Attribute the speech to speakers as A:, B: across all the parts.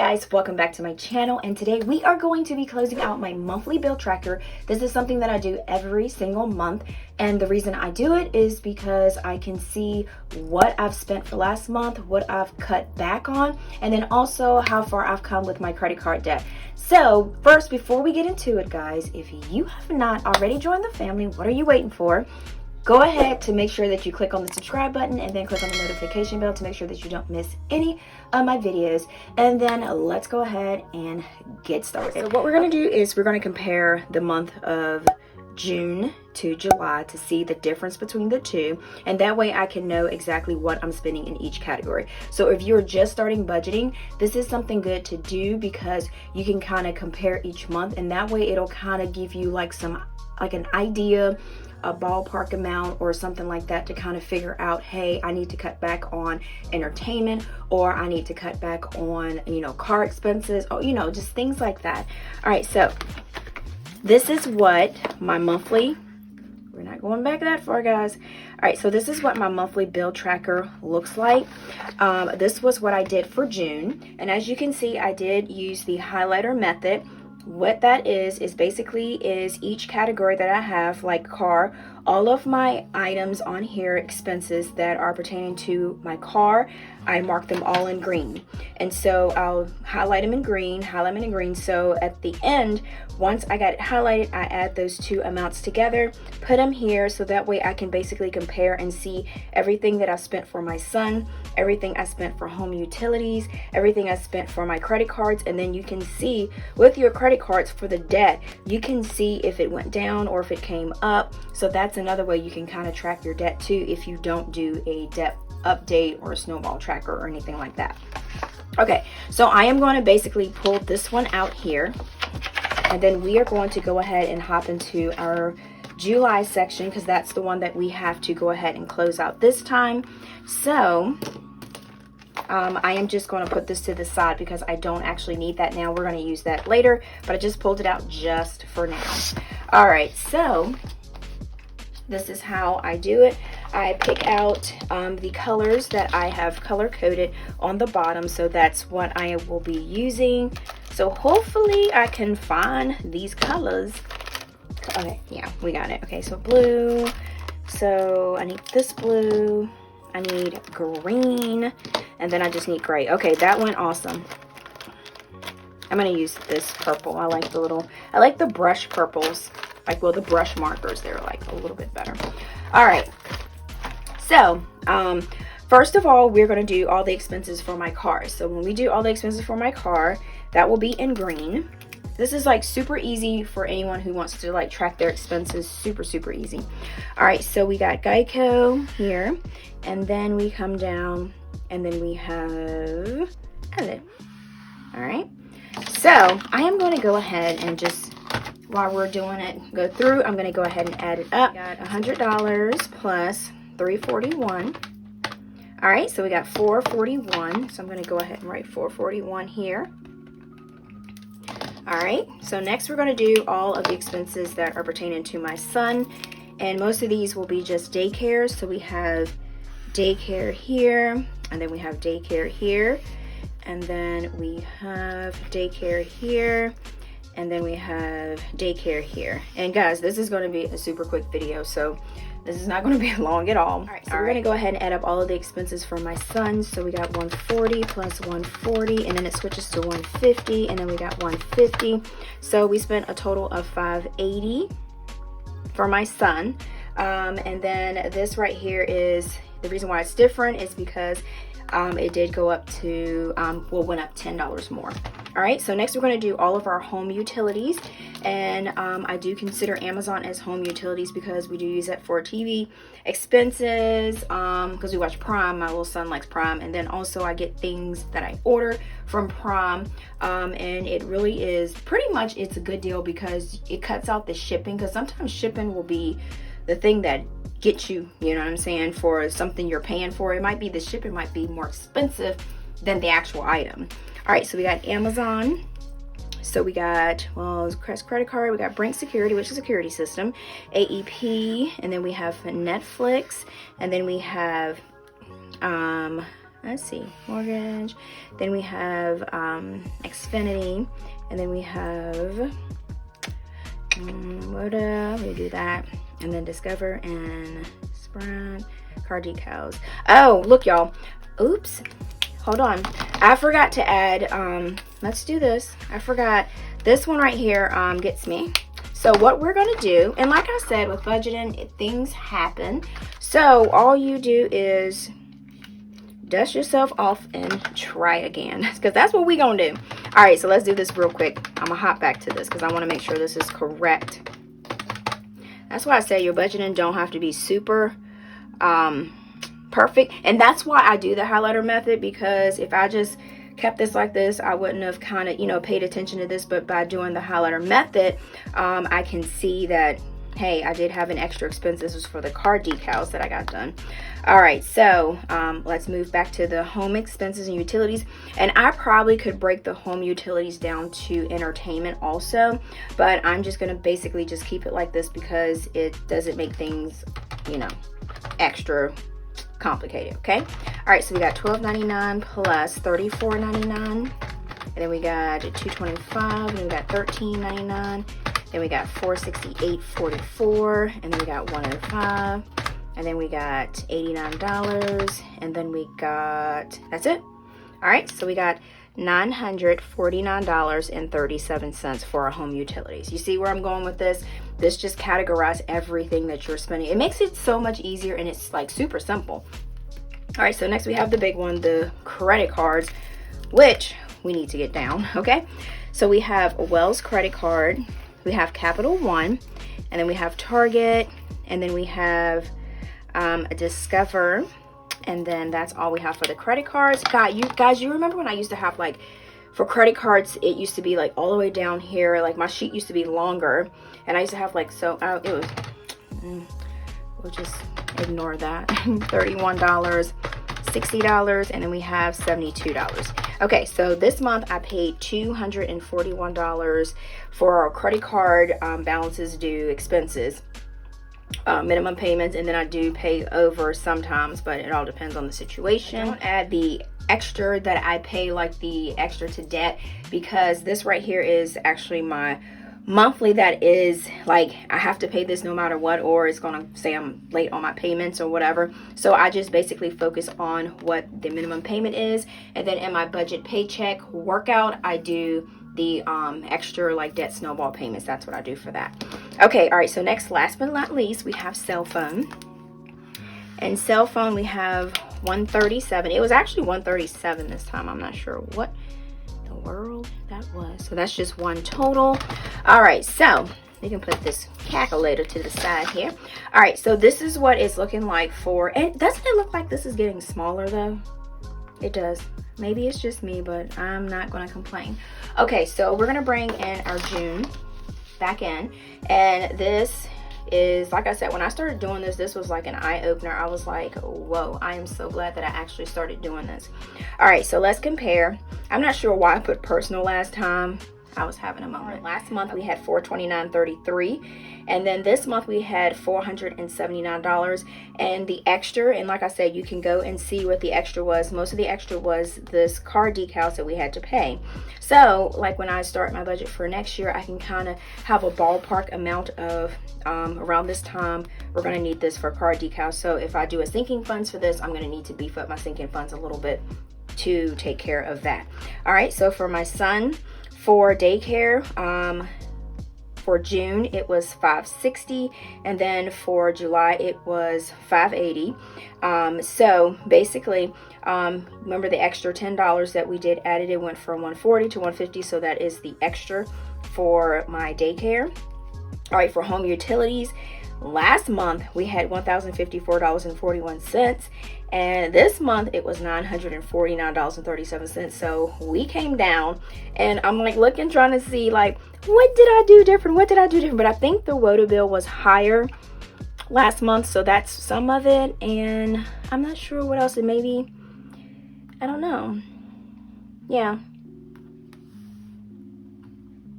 A: guys, welcome back to my channel, and today we are going to be closing out my monthly bill tracker. This is something that I do every single month, and the reason I do it is because I can see what I've spent for last month, what I've cut back on, and then also how far I've come with my credit card debt. So first, before we get into it, guys, if you have not already joined the family, what are you waiting for? Go ahead to make sure that you click on the subscribe button and then click on the notification bell to make sure that you don't miss any of my videos. And then let's go ahead and get started. So what we're going to do is we're going to compare the month of June to July to see the difference between the two, and that way I can know exactly what I'm spending in each category. So if you're just starting budgeting, this is something good to do because you can kind of compare each month, and that way it'll kind of give you like an idea, a ballpark amount or something like that to kind of figure out, hey, I need to cut back on entertainment, or I need to cut back on, car expenses, or, just things like that. All right, so this is what my monthly, we're not going back that far, guys. All right, so this is what my monthly bill tracker looks like. This was what I did for June, and as you can see, I did use the highlighter method. What that is basically each category that I have, like car, all of my items on here, expenses that are pertaining to my car, I mark them all in green. And so I'll highlight them in green, So at the end, once I got it highlighted, I add those two amounts together, put them here, so that way I can basically compare and see everything that I spent for my son, everything I spent for home utilities, everything I spent for my credit cards. And then you can see with your credit cards for the debt, you can see if it went down or if it came up. So that's another way you can kind of track your debt too if you don't do a debt update or a snowball tracker or anything like that. Okay, so I am going to basically pull this one out here, and then we are going to go ahead and hop into our July section because that's the one that we have to go ahead and close out this time. So I am just going to put this to the side because I don't actually need that now. We're going to use that later, but I just pulled it out just for now. All right, so this is how I do it. I pick out the colors that I have color coded on the bottom, so that's what I will be using. So hopefully I can find these colors. Okay, yeah, we got it. Okay, so blue. So I need this blue. I need green, and then I just need gray. Okay, that went awesome. I'm gonna use this purple. I like the brush purples. The brush markers, they're like a little bit better. All right, so first of all, we're going to do all the expenses for my car. So when we do all the expenses for my car, that will be in green. This is like super easy for anyone who wants to like track their expenses. Super easy. All right, so we got Geico here, and then we come down, and then we have edit. All right, so I am going to go ahead and just, while we're doing it, go through, I'm going to go ahead and add it up. Got $100 plus $341. All right, so we got $441. So I'm going to go ahead and write $441 here. All right, so next we're going to do all of the expenses that are pertaining to my son, and most of these will be just daycare. So we have daycare here, and then we have daycare here, and then we have daycare here, and then we have daycare here. And guys, this is going to be a super quick video, so this is not going to be long at all. All right, so we're going to go ahead and add up all of the expenses for my son. So we got 140 plus 140, and then it switches to 150, and then we got 150. So we spent a total of 580 for my son. And then this right here is, the reason why it's different is because it did go up to, went up $10 more. All right, so next we're going to do all of our home utilities, and I do consider Amazon as home utilities because we do use it for TV expenses, because we watch Prime. My little son likes Prime, and then also I get things that I order from Prime, and it really is pretty much, it's a good deal because it cuts out the shipping, because sometimes shipping will be the thing that get you, you know what I'm saying, for something you're paying for. It might be the shipping might be more expensive than the actual item. All right, so we got Amazon. So we got, well, credit card. We got Brink Security, which is a security system, AEP, and then we have Netflix, and then we have let's see, mortgage. Then we have Xfinity, and then we have Moda. We do that, and then Discover and Sprint, car decals. Oh, look, y'all. Oops. Hold on. I forgot to add. Let's do this. I forgot. This one right here gets me. So what we're going to do, and like I said, with budgeting, things happen. So all you do is dust yourself off and try again, because that's what we're going to do. All right, so let's do this real quick. I'm going to hop back to this because I want to make sure this is correct. That's why I say your budgeting don't have to be super perfect. And that's why I do the highlighter method, because if I just kept this like this, I wouldn't have kind of, you know, paid attention to this. But by doing the highlighter method, I can see that, hey, I did have an extra expense. This was for the car decals that I got done. All right, so let's move back to the home expenses and utilities. And I probably could break the home utilities down to entertainment also, but I'm just gonna basically just keep it like this because it doesn't make things, you know, extra complicated. Okay. All right, so we got $12.99 plus $34.99, and then we got $225, and then we got $13.99, then we got $468.44, and then we got $105, and then we got $89, and then we got, that's it. All right, so we got $949.37 for our home utilities. You see where I'm going with this? This just categorizes everything that you're spending. It makes it so much easier, and it's like super simple. All right, so next we have the big one, the credit cards, which we need to get down, okay? So we have a Wells credit card, we have Capital One, and then we have Target, and then we have a Discover, and then that's all we have for the credit cards. God, you remember when I used to have, like, for credit cards, it used to be like all the way down here, like my sheet used to be longer, and I used to have like, so it was, we'll just ignore that. $31, $60, and then we have $72. Okay, so this month I paid $241 for our credit card balances due, expenses, minimum payments, and then I do pay over sometimes, but it all depends on the situation. I don't add the extra that I pay, like the extra to debt, because this right here is actually my monthly that is like I have to pay this no matter what, or it's gonna say I'm late on my payments or whatever. So I just basically focus on what the minimum payment is, and then in my budget paycheck workout I do the extra like debt snowball payments. That's what I do for that. Okay, all right, so next, last but not least, we have cell phone. And cell phone we have $137. It was actually $137 this time. I'm not sure what the world that was. So that's just one total. All right, so we can put this calculator to the side here. All right, so this is what it's looking like for, and doesn't it look like this is getting smaller though? It does. Maybe it's just me, but I'm not going to complain. Okay, so we're going to bring in our June back in, and this is, like I said, when I started doing this, this was like an eye-opener. I was like, whoa, I am so glad that I actually started doing this. All right, so let's compare. I'm not sure why I put personal last time. I was having a moment. Last month we had $429.33, and then this month we had $479, and the extra, and like I said, you can go and see what the extra was. Most of the extra was this car decals that we had to pay. So like when I start my budget for next year, I can kind of have a ballpark amount of around this time we're going to need this for car decals. So if I do a sinking funds for this, I'm going to need to beef up my sinking funds a little bit to take care of that. All right, so for my son, for daycare, for June it was $560, and then for July it was $580. So basically, remember the extra $10 that we did added, it went from $140 to $150, so that is the extra for my daycare. All right, for home utilities, last month we had $1,054.41, and this month it was $949.37. So we came down, and I'm like looking, trying to see like, what did I do different? What did I do different? But I think the water bill was higher last month, so that's some of it, and I'm not sure what else. It maybe, I don't know.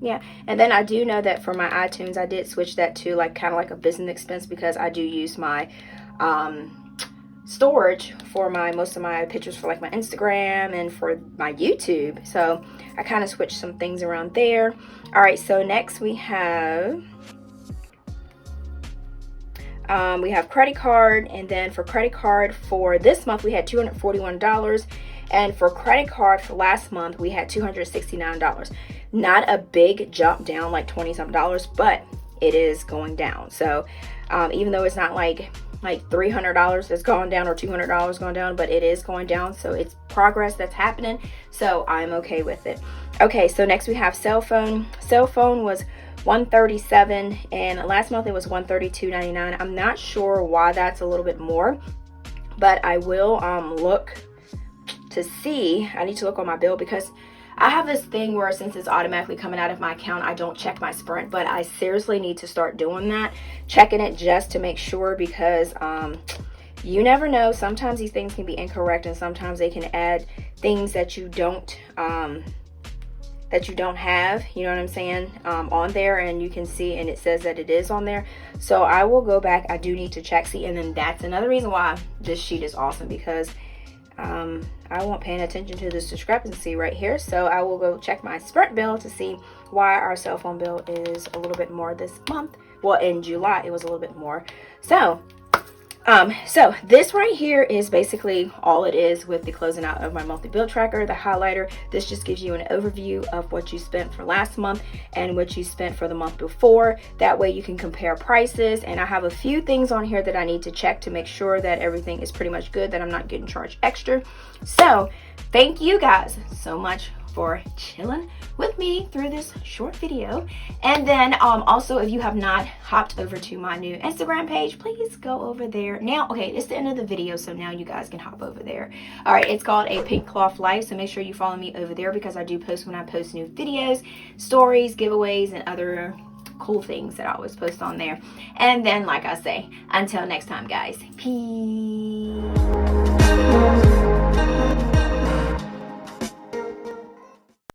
A: Yeah, and then I do know that for my iTunes, I did switch that to like kind of like a business expense, because I do use my storage for most of my pictures for like my Instagram and for my YouTube. So I kind of switched some things around there. All right, so next we have credit card, and then for credit card for this month we had $241, and for credit card for last month we had $269. Not a big jump down, like 20 something dollars, but it is going down. So even though it's not like $300 that's gone down or $200 gone down, but it is going down. So it's progress that's happening, so I'm okay with it. Okay, so next we have cell phone. Cell phone was $137, and last month it was $132.99. I'm not sure why that's a little bit more, but I will look to see. I need to look on my bill, because I have this thing where since it's automatically coming out of my account, I don't check my Sprint, but I seriously need to start doing that, checking it just to make sure, because you never know. Sometimes these things can be incorrect, and sometimes they can add things that you don't have, you know what I'm saying, on there, and you can see, and it says that it is on there. So I will go back. I do need to check, see, and then that's another reason why this sheet is awesome, because I won't paying attention to this discrepancy right here. So I will go check my Sprint bill to see why our cell phone bill is a little bit more this month. Well, in July it was a little bit more. So this right here is basically all it is with the closing out of my monthly bill tracker, the highlighter. This just gives you an overview of what you spent for last month and what you spent for the month before. That way you can compare prices, and I have a few things on here that I need to check to make sure that everything is pretty much good, that I'm not getting charged extra. So thank you guys so much for chilling with me through this short video. And then also, if you have not hopped over to my new Instagram page, please go over there now. Okay, it's the end of the video, so now you guys can hop over there. All right, it's called A Pink Cloth Life, so make sure you follow me over there, because I do post when I post new videos, stories, giveaways, and other cool things that I always post on there. And then, like I say, until next time guys, peace.